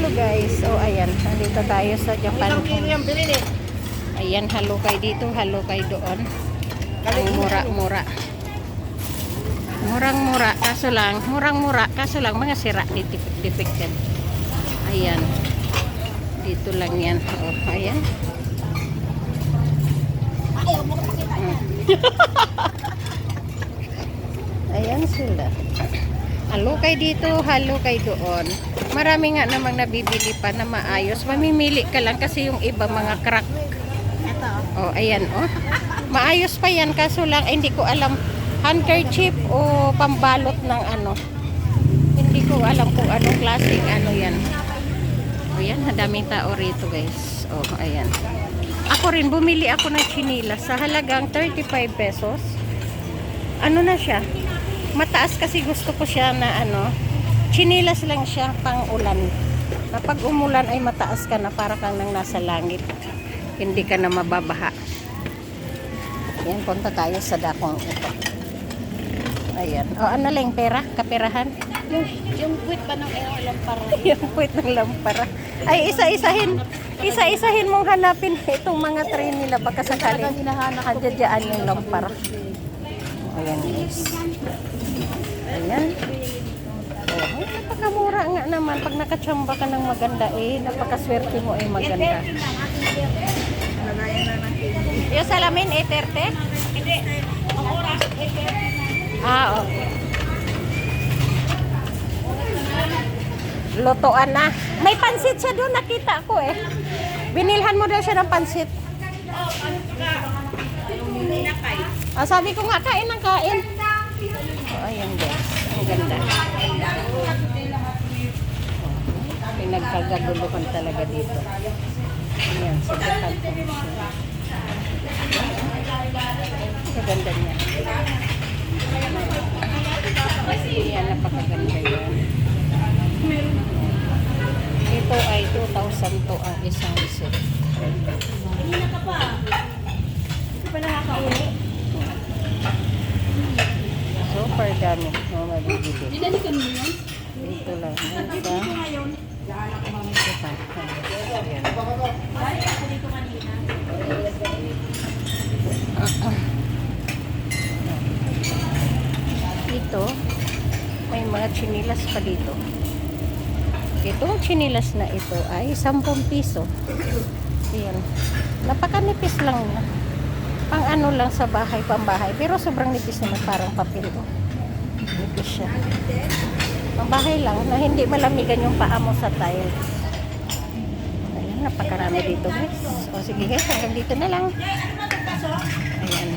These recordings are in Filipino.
Hello guys. So ayan, nandito tayo sa Japan. Ayan, halukay dito, halukay doon. Ang mura-mura. Murang-mura, kaso lang, murang-mura, kaso lang mga sira, defected. Ayan. Dito lang yan. Oh, ayan. Ayan sila. Halukay dito, halukay doon. Marami nga namang nabibili pa na maayos. Mamimili ka lang kasi yung iba mga crack. Oh, ayan oh. Maayos pa yan kaso lang hindi ko alam handkerchief o pambalot ng ano. Hindi ko alam kung anong klaseng ano yan. Oh, yan, daming tao rito guys. Oh, ayan. Ako rin bumili ako ng chinilas sa halagang 35 pesos. Ano na siya? Mataas kasi gusto ko siya na ano, chinilas lang siya pang ulan. Na pag umulan ay mataas ka na para kang nang nasa langit. Hindi ka na mababaha. Yan, punta tayo sa dakong ito. Ayan. O, ano lang, pera? Kaperahan? Yung puwit ba ng lampara? Yung puwit ng lampara. Ay, isa-isahin mong hanapin itong mga tray nila. Baka sakali, hadyadyaan yung lampara. Ayan, guys. Ayan. Oh, napakamura nga naman. Pag nakatsamba ka ng maganda, napakaswerte mo ay maganda. Yung salamin, 8.30? Hindi. Ang oras, Ah, okay. Lutoan na. May pansit siya doon, nakita ko eh. Binilhan mo daw siya ng pansit. Ah, sabi ko nga, kain ng kain. Oh, ayan guys. Ang ganda. Pinagkagaguluhan talaga dito. Ayan, sa Japan. Ang ganda niya. Ayan, napakaganda yan. Ito ay 2,000 to ang isang set. Hindi na ka pa. Hindi pa nakakauwi. Super dami. Mabibili. Dinalikan mo yun? Ito lang. Dito ngayon. Ayan. Balik ako dito kanina. Ito, may mga chinilas pa dito. Itong chinilas na ito ay 10 piso. Ayan. Napakanipis lang na. Pang ano lang sa bahay, pambahay. Pero sobrang nipis naman, parang papel. Oh. Nipis siya. Pambahay lang na hindi malamigan yung paa mo sa tiles. Ayan, napakarami dito guys. O sige guys, hanggang dito na lang. Ayan.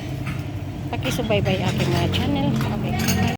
Pakisubaybay aking mga channel. Okay.